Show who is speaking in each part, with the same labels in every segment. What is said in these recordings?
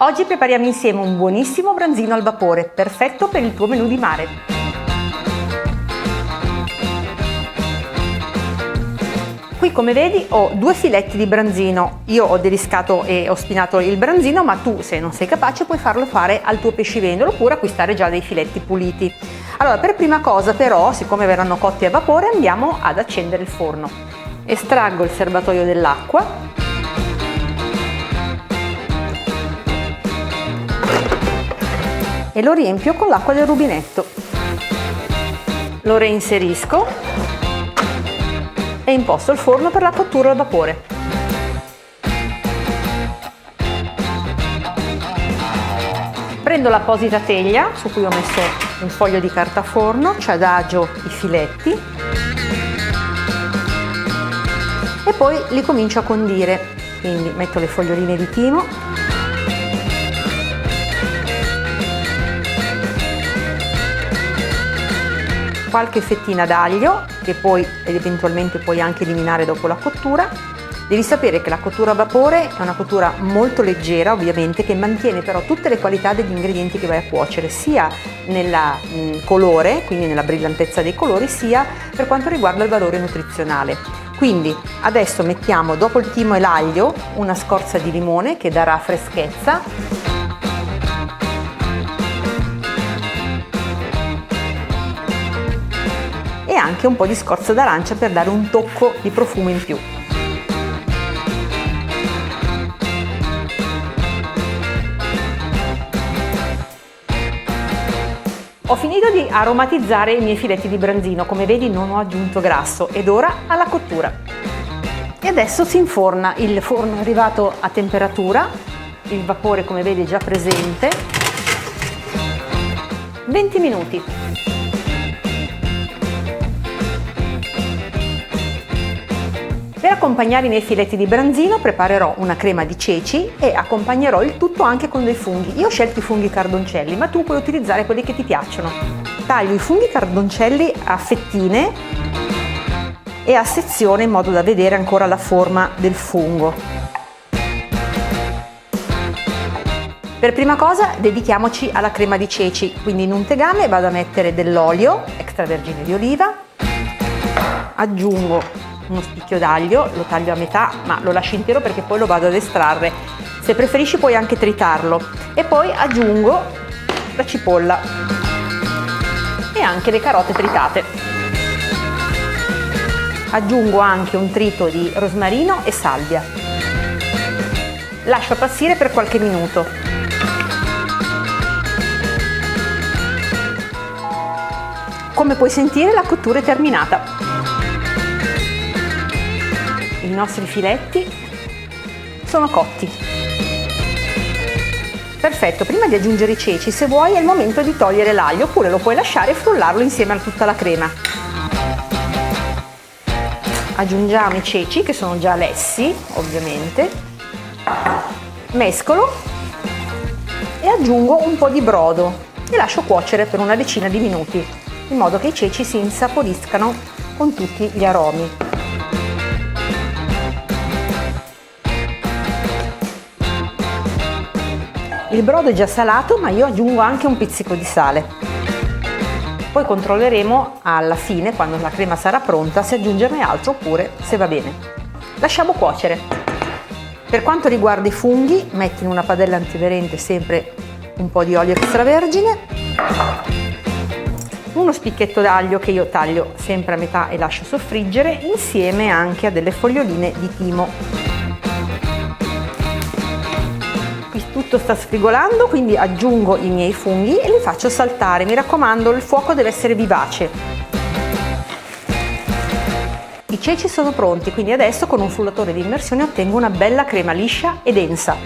Speaker 1: Oggi prepariamo insieme un buonissimo branzino al vapore, perfetto per il tuo menù di mare. Qui come vedi ho 2 filetti di branzino, io ho deriscato e ho spinato il branzino, ma tu se non sei capace puoi farlo fare al tuo pescivendolo oppure acquistare già dei filetti puliti. Allora per prima cosa però, siccome verranno cotti a vapore, andiamo ad accendere il forno. Estraggo il serbatoio dell'acqua. E lo riempio con l'acqua del rubinetto. Lo reinserisco e imposto il forno per la cottura al vapore. Prendo l'apposita teglia su cui ho messo un foglio di carta forno, ci adagio i filetti e poi li comincio a condire. Quindi metto le foglioline di timo, qualche fettina d'aglio che poi eventualmente puoi anche eliminare dopo la cottura. Devi sapere che la cottura a vapore è una cottura molto leggera, ovviamente, che mantiene però tutte le qualità degli ingredienti che vai a cuocere, sia nel colore, quindi nella brillantezza dei colori, sia per quanto riguarda il valore nutrizionale. Quindi adesso mettiamo, dopo il timo e l'aglio, una scorza di limone che darà freschezza. E anche un po' di scorza d'arancia per dare un tocco di profumo in più. Ho finito di aromatizzare i miei filetti di branzino, come vedi non ho aggiunto grasso ed ora alla cottura. E adesso si inforna, il forno è arrivato a temperatura, il vapore come vedi è già presente. 20 minuti. Per accompagnare i miei filetti di branzino preparerò una crema di ceci e accompagnerò il tutto anche con dei funghi. Io ho scelto i funghi cardoncelli, ma tu puoi utilizzare quelli che ti piacciono. Taglio i funghi cardoncelli a fettine e a sezione in modo da vedere ancora la forma del fungo. Per prima cosa dedichiamoci alla crema di ceci, quindi in un tegame vado a mettere dell'olio extravergine di oliva, aggiungo uno spicchio d'aglio, lo taglio a metà ma lo lascio intero perché poi lo vado ad estrarre, se preferisci puoi anche tritarlo, e poi aggiungo la cipolla e anche le carote tritate. Aggiungo anche un trito di rosmarino e salvia. Lascio appassire per qualche minuto. Come puoi sentire la cottura è terminata. I nostri filetti sono cotti. Perfetto, prima di aggiungere i ceci, se vuoi è il momento di togliere l'aglio, oppure lo puoi lasciare e frullarlo insieme a tutta la crema. Aggiungiamo i ceci che sono già lessi, ovviamente. Mescolo e aggiungo un po' di brodo e lascio cuocere per una decina di minuti, in modo che i ceci si insaporiscano con tutti gli aromi. Il brodo è già salato, ma io aggiungo anche un pizzico di sale. Poi controlleremo alla fine, quando la crema sarà pronta, se aggiungerne altro oppure se va bene. Lasciamo cuocere. Per quanto riguarda i funghi, metti in una padella antiaderente sempre un po' di olio extravergine, uno spicchietto d'aglio che io taglio sempre a metà e lascio soffriggere, insieme anche a delle foglioline di timo. Tutto sta sfrigolando, quindi aggiungo i miei funghi e li faccio saltare. Mi raccomando, il fuoco deve essere vivace. I ceci sono pronti, quindi adesso con un frullatore di immersione ottengo una bella crema liscia e densa.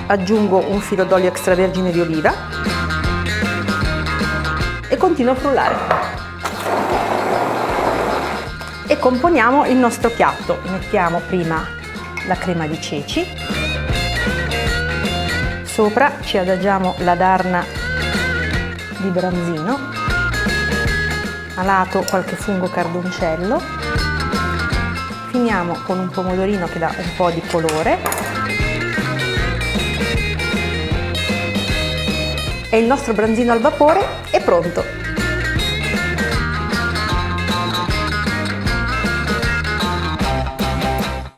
Speaker 1: Aggiungo un filo d'olio extravergine di oliva e continuo a frullare. E componiamo il nostro piatto. Mettiamo prima la crema di ceci, sopra ci adagiamo la darna di branzino a lato qualche fungo cardoncello, finiamo con un pomodorino che dà un po' di colore e il nostro branzino al vapore è pronto!